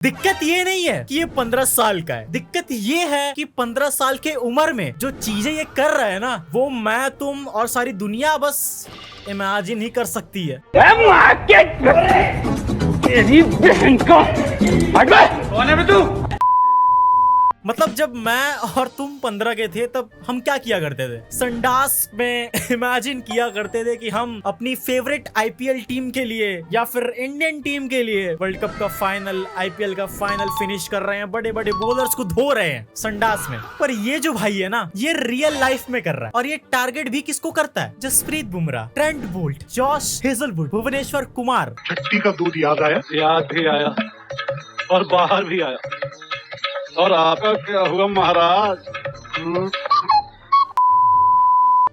दिक्कत ये नहीं है कि ये 15 साल का है, दिक्कत ये है कि 15 साल के उम्र में जो चीजें ये कर रहा है ना, वो मैं, तुम और सारी दुनिया बस इमेजिन ही कर सकती है। तेरी बहन का कौन है तू? मतलब जब मैं और तुम 15 के थे तब हम क्या किया करते थे? संडास में इमेजिन किया करते थे कि हम अपनी फेवरेट आईपीएल टीम के लिए या फिर इंडियन टीम के लिए वर्ल्ड कप का फाइनल, आईपीएल का फाइनल फिनिश कर रहे हैं, बड़े बड़े बॉलर्स को धो रहे हैं संडास में। पर ये जो भाई है ना, ये रियल लाइफ में कर रहा है। और ये टारगेट भी किसको करता है? Jasprit Bumrah, Trent Boult, Josh Hazlewood, Bhuvneshwar Kumar. छट्टी का दूध याद आया? याद भी आया और बाहर भी आया। और आपका क्या हुआ महाराज?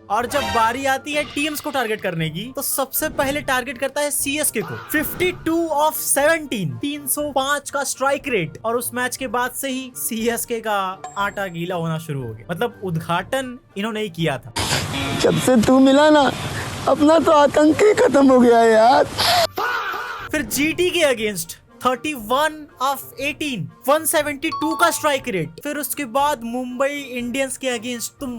और जब बारी आती है टीम्स को टारगेट करने की, तो सबसे पहले टारगेट करता है सीएसके को। 52 ऑफ 17, 305 का स्ट्राइक रेट। और उस मैच के बाद से ही सीएसके का आटा गीला होना शुरू हो गया। मतलब उद्घाटन इन्होंने ही किया था। जब से तू मिला ना, अपना तो आतंक ही खत्म हो गया यार। फिर जीटी के अगेंस्ट 31 ऑफ 18, 172 का स्ट्राइक रेट। फिर उसके बाद मुंबई इंडियंस के अगेंस्ट तुम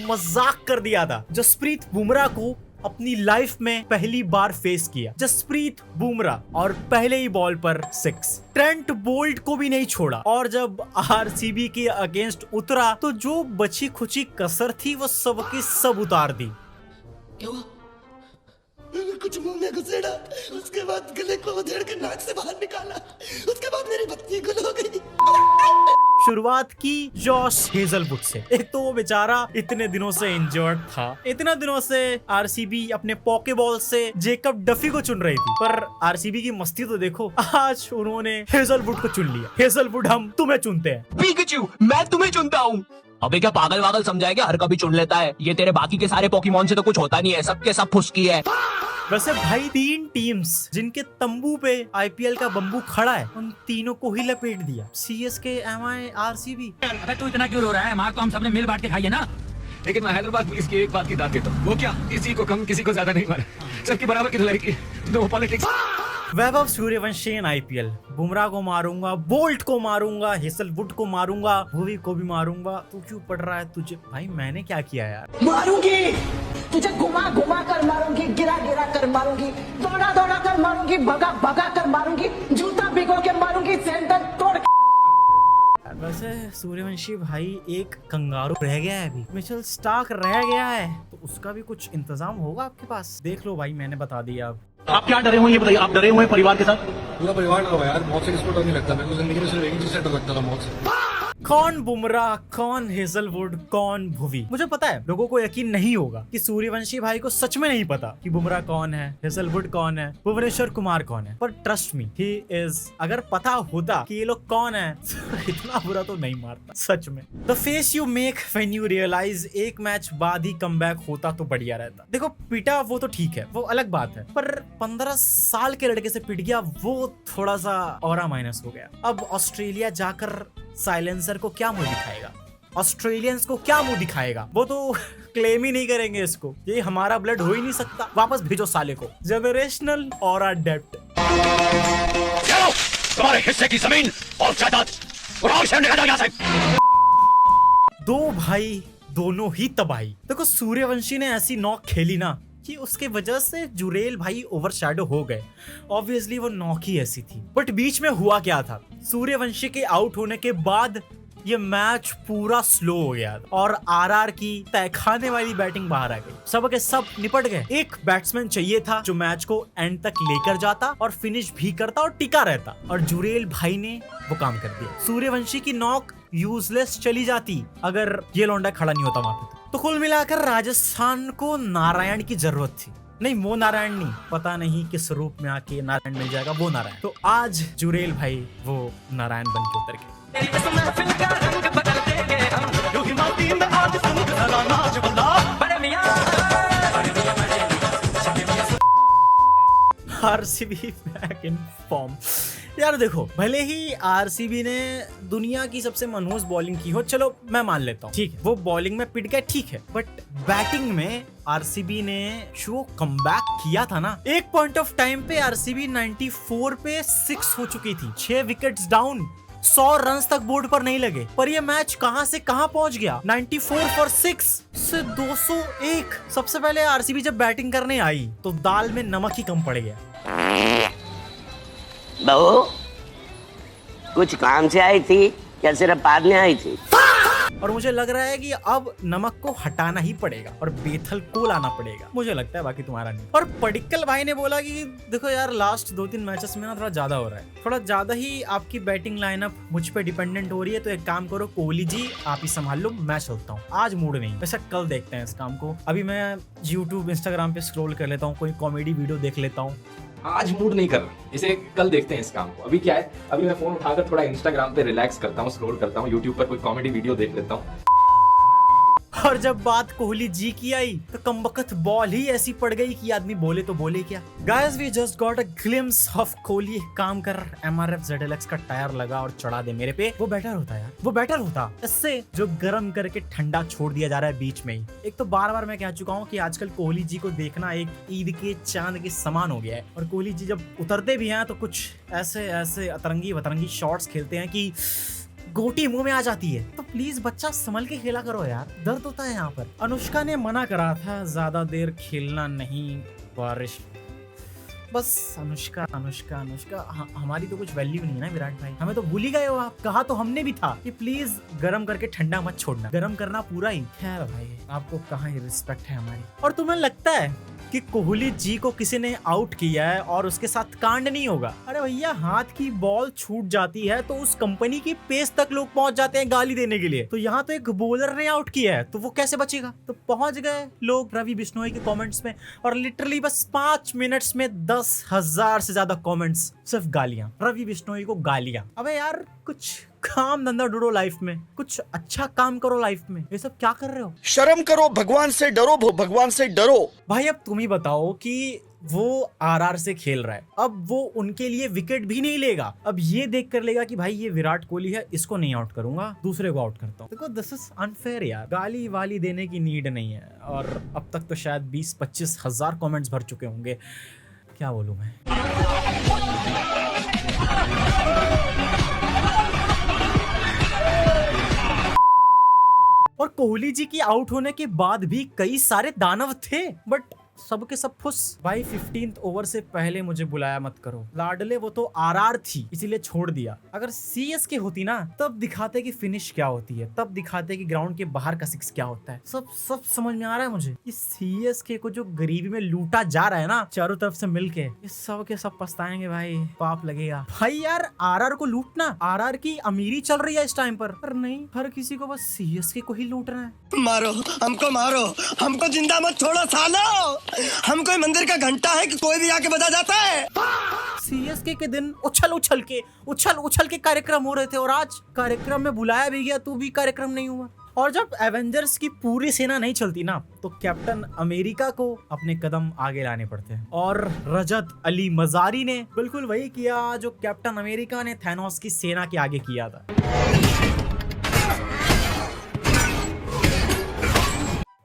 मजाक कर दिया था। जसप्रीत बुमराह को अपनी लाइफ में पहली बार फेस किया। जसप्रीत बुमराह और पहले ही बॉल पर 6। ट्रेंट बोल्ट को भी नहीं छोड़ा। और जब आरसीबी के अगेंस्ट उतरा तो जो बची खुची कसर थी वो सब की सब उतार दी। कुछ मुंह में घुसेड़ा, उसके बाद गले को उधेड़ के नाक से बाहर निकाला, उसके बाद मेरी बत्ती गुल हो गई। शुरुआत की जॉश हेजलवुड से। एक तो वो बेचारा इतने दिनों से इंजर्ड था, इतने दिनों से आरसीबी अपने पॉकेबॉल से जेकब डफी को चुन रही थी। पर आरसीबी की मस्ती तो देखो, आज उन्होंने हेजलवुड को चुन लिया। हेजलवुड, हम तुम्हें चुनते हैं। पिकाचू, मैं तुम्हें चुनता हूँ। अबे क्या पागल वागल समझा है क्या? हर कभी चुन लेता है। ये तेरे बाकी के सारे पोकेमॉन से तो कुछ होता नहीं है, सबके सब फुसकी है। वैसे भाई 3 टीम्स जिनके तंबू पे आईपीएल का बम्बू खड़ा है, उन तीनों को ही लपेट दिया। CSK, MI, RCB. अबे तू इतना क्यों रो रहा है? मार तो हम सबने मिल बांट के खाई है ना। लेकिन मैं हैदराबाद पुलिस की एक बात की दाद देता हूँ। वो क्या, किसी को कम किसी को ज्यादा नहीं मारा, सबकी बराबर की धुलाई की। No politics. Vaibhav Suryavanshi in IPL. Bumrah को मारूंगा, बोल्ट को मारूंगा, हेजलवुड को मारूंगा, भुवी को भी मारूंगा। तू क्यों पड़ रहा है तुझे? भाई मैंने क्या किया यार? मारूंगी तुझे, घुमा घुमा कर मारूंगी, गिरा गिरा कर मारूंगी, दौड़ा दौड़ा कर मारूंगी, भगा भगा कर मारूंगी, जूता भिगो के मारूंगी, सेंटर तोड़। वैसे सूर्यवंशी भाई एक कंगारू रह गया है, अभी मिचेल स्टार्क रह गया है, तो उसका भी कुछ इंतजाम होगा आपके पास। देख लो भाई, मैंने बता दिया। अब आप क्या डरे हुए ये बताइए? आप डरे हुए परिवार के साथ? पूरा परिवार डरा हुआ यार, मौत से किसको डर नहीं लगता। मेरे को जिंदगी में सिर्फ एक चीज से डर लगता था, मौत से। कौन बुमराह, कौन हेजलवुड, कौन भुवी? मुझे पता है लोगों को यकीन नहीं होगा कि सूर्यवंशी भाई को सच में नहीं पता कि बुमराह कौन है, हेजलवुड कौन है, भुवनेश्वर कुमार कौन है। पर ट्रस्ट मी, ही इज। अगर पता होता कि ये लोग कौन है तो इतना बुरा तो नहीं मारता सच में। The face you make when you realise. एक मैच बाद ही कमबैक होता तो बढ़िया रहता। देखो पिटा वो तो ठीक है, वो अलग बात है, पर 15 साल के लड़के से पिट गया, वो थोड़ा सा ऑरा माइनस हो गया। अब ऑस्ट्रेलिया जाकर साइलेंसर को क्या मुंह दिखाएगा? ऑस्ट्रेलियंस को क्या मुंह दिखाएगा? वो तो क्लेम ही नहीं करेंगे इसको, ये हमारा ब्लड हो ही नहीं सकता। वापस भेजो साले को। जनरेशनल ऑरा डेप्ट। तुम्हारे हिस्से की जमीन और जायदाद दो भाई, दोनों ही तबाही। देखो सूर्यवंशी ने ऐसी नॉक खेली ना कि उसके वजह से जुरेल भाई ओवरशैडो हो गए। ऑब्वियसली वो नॉक ही ऐसी थी। बट बीच में हुआ क्या था? सूर्यवंशी के आउट होने के बाद ये मैच पूरा स्लो हो गया और आरआर की तहखाने वाली बैटिंग बाहर आ गई। सब के सब निपट गए। एक बैट्समैन चाहिए था जो मैच को एंड तक लेकर जाता और फिनिश भी करता और टिका रहता, और जुरेल भाई ने वो काम कर दिया। सूर्यवंशी की नॉक यूजलेस चली जाती अगर ये लौंडा खड़ा नहीं होता वहां पे। तो कुल मिलाकर राजस्थान को नारायण की जरूरत थी। नहीं, वो नारायण नहीं, पता नहीं किस रूप में आके नारायण मिल जाएगा वो नारायण। तो आज जुरेल भाई वो नारायण बन के उतर गए। RCB back in form. यार देखो, भले ही आरसीबी ने दुनिया की सबसे मनहूस बॉलिंग की हो, चलो मैं मान लेता हूँ, ठीक है, वो बॉलिंग में पिट गए, ठीक है, बट बैटिंग में आरसीबी ने जो कमबैक किया था ना, एक पॉइंट ऑफ टाइम पे आरसीबी 94 पे 6 हो चुकी थी, 6 विकेट्स डाउन, 100 रन्स तक बोर्ड पर नहीं लगे, पर ये मैच कहां से कहां पहुंच गया, 94 फॉर 6 से 201। सबसे पहले आरसीबी जब बैटिंग करने आई तो दाल में नमक ही कम पड़ गया। बहू कुछ काम से आई थी या सिर्फ पादने आई थी? और मुझे लग रहा है कि अब नमक को हटाना ही पड़ेगा और बेथल को लाना पड़ेगा, मुझे लगता है, बाकी तुम्हारा नहीं। और पडिक्कल भाई ने बोला कि देखो यार, लास्ट 2-3 मैचेस में ना थोड़ा ज्यादा हो रहा है, थोड़ा ज्यादा ही आपकी बैटिंग लाइनअप मुझ पे डिपेंडेंट हो रही है, तो एक काम करो कोहली जी, आप ही संभाल लो, मैं चलता हूँ, आज मूड नहीं, वैसे कल देखते हैं इस काम को। अभी मैं यूट्यूब इंस्टाग्राम पे स्क्रॉल कर लेता हूँ, कोई कॉमेडी वीडियो देख लेता हूँ। आज मूड नहीं कर रहा, इसे कल देखते हैं इस काम को। अभी क्या है, अभी मैं फोन उठाकर थोड़ा इंस्टाग्राम पे रिलैक्स करता हूँ, स्क्रॉल करता हूँ, यूट्यूब पर कोई कॉमेडी वीडियो देख लेता हूँ। और जब बात कोहली जी की आई तो कमबख्त बॉल ही ऐसी पड़ गई कि आदमी बोले तो बोले क्या। Guys, we just got a glimpse of Kohli. एक काम कर, MRF ZLX का टायर लगा और चढ़ा दे मेरे पे, वो बेटर होता यार, वो बेटर होता इससे जो गर्म करके ठंडा छोड़ दिया जा रहा है बीच में ही। एक तो बार बार मैं कह चुका हूँ कि आजकल कोहली जी को देखना एक ईद के चांद के समान हो गया है, और कोहली जी जब उतरते भी हैं तो कुछ ऐसे ऐसे अतरंगी वतरंगी शॉट्स खेलते हैं कि गोटी मुंह में आ जाती है। तो प्लीज बच्चा संभल के खेला करो यार, दर्द होता है यहाँ पर। अनुष्का ने मना करा था ज्यादा देर खेलना नहीं, बारिश। बस अनुष्का अनुष्का अनुष्का, हमारी तो कुछ वैल्यू नहीं है ना विराट भाई, हमें तो भूल ही गए हो आप। कहा तो हमने भी था कि प्लीज गर्म करके ठंडा मत छोड़ना, गर्म करना पूरा ही। खैर भाई, आपको कहाँ ही रिस्पेक्ट है हमारी। और तुम्हें लगता है कि कोहली जी को किसी ने आउट किया है और उसके साथ कांड नहीं होगा? अरे भैया, हाथ की बॉल छूट जाती है तो उस कंपनी की पेस तक लोग पहुंच जाते हैं गाली देने के लिए, तो यहाँ तो एक बॉलर ने आउट किया है तो वो कैसे बचेगा? तो पहुंच गए लोग रवि बिश्नोई के कमेंट्स में, और लिटरली बस 5 मिनट्स में 10,000 से ज्यादा कमेंट्स, सिर्फ गालियां, रवि बिश्नोई को गालियां। अबे यार, कुछ काम धंधा ढूंढो लाइफ में, कुछ अच्छा काम करो लाइफ में, ये सब क्या कर रहे हो? शर्म करो, भगवान से डरो, भगवान से डरो। भाई अब तुम ही बताओ कि वो आरआर से खेल रहा है, अब वो उनके लिए विकेट भी नहीं लेगा, अब ये देख कर लेगा कि भाई ये विराट कोहली है, इसको नहीं आउट करूंगा, दूसरे को आउट करता हूँ। देखो, दिस इज अनफेयर यार, गाली वाली देने की नीड नहीं है। और अब तक तो शायद 20-25 हजार कमेंट्स भर चुके होंगे, क्या बोलूं मैं। और कोहली जी की आउट होने के बाद भी कई सारे दानव थे, बट सबके सब फुस। भाई 15th ओवर से पहले मुझे बुलाया मत करो, लाडले वो तो आरआर थी इसीलिए छोड़ दिया। अगर सीएसके होती ना, तब दिखाते कि फिनिश क्या होती है, तब दिखाते कि ग्राउंड के बाहर का सिक्स क्या होता है। सब समझ में आ रहा है मुझे। इस सीएसके को जो गरीबी में लूटा जा रहा है ना चारों तरफ से मिलके, ये सब के सब पछताएंगे भाई, पाप लगेगा भाई। यार आरआर को लूटना, आरआर की अमीरी चल रही है इस टाइम पर नहीं, हर किसी को बस सीएसके को ही लूटना है। मारो हमको जिंदा मत छोड़ो सालो। हम कोई मंदिर का घंटा है कि कोई भी आके बजा जाता है। सीएसके के दिन उछल के कार्यक्रम हो रहे थे, और आज कार्यक्रम में बुलाया भी गया तो भी कार्यक्रम नहीं हुआ। और जब एवेंजर्स की पूरी सेना नहीं चलती ना, तो कैप्टन अमेरिका को अपने कदम आगे लाने पड़ते हैं, और रजत अली मजारी ने बिल्कुल वही किया जो कैप्टन अमेरिका ने थैनोस की सेना के आगे किया था।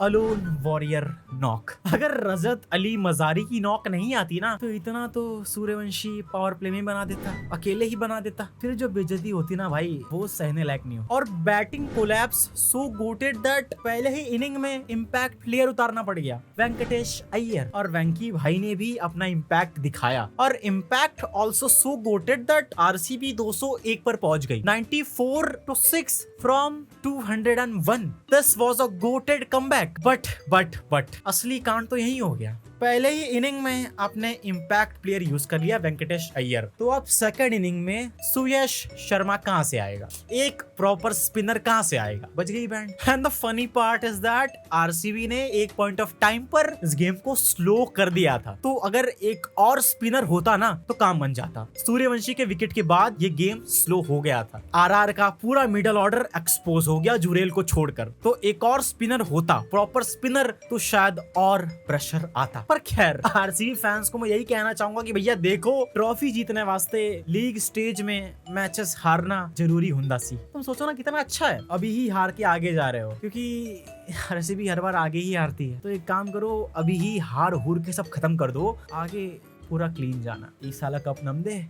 Alone warrior knock. अगर रजत अली मजारी की नॉक नहीं आती ना, तो इतना तो सूर्यवंशी पावर प्ले में बना देता, अकेले ही बना देता। फिर जो बेइज्जती होती ना भाई, वो सहने लायक नहीं हो। और batting collapse so GOATed that पहले ही इनिंग में इम्पैक्ट प्लेयर उतारना पड़ गया, वेंकटेश अय्यर। और वेंकी भाई ने भी अपना इम्पैक्ट दिखाया, और impact also so GOATed that RCB 201 पर पहुंच गई, 94-6 from 201। This was a GOATed comeback. But असली कांड तो यही हो गया। पहले ही इनिंग में आपने इम्पैक्ट प्लेयर यूज कर लिया वेंकटेश अय्यर, तो अब सेकंड इनिंग में सुयश शर्मा कहां से आएगा, एक प्रॉपर स्पिनर कहां से आएगा? बच गई band. And the funny part is that RCB ने एक पॉइंट ऑफ टाइम पर इस गेम को स्लो कर दिया था, तो अगर एक और स्पिनर होता ना तो काम बन जाता। सूर्यवंशी के विकेट के बाद ये गेम स्लो हो गया था, आरआर का पूरा मिडल ऑर्डर एक्सपोज हो गया जुरेल को छोड़कर, तो एक और स्पिनर होता, प्रॉपर स्पिनर, तो शायद और प्रेशर आता। पर खैर आरसीबी फैंस को मैं यही कहना चाहूंगा कि भैया देखो, ट्रॉफी जीतने वास्ते लीग स्टेज में मैचेस हारना जरूरी हुंदा सी। तुम सोचो ना कितना अच्छा है, अभी ही हार के आगे जा रहे हो, क्योंकि आरसीबी हर बार आगे ही हारती है। तो एक काम करो, अभी ही हार हुर के सब खत्म कर दो, आगे पूरा क्लीन जाना। इस साल कप नम दे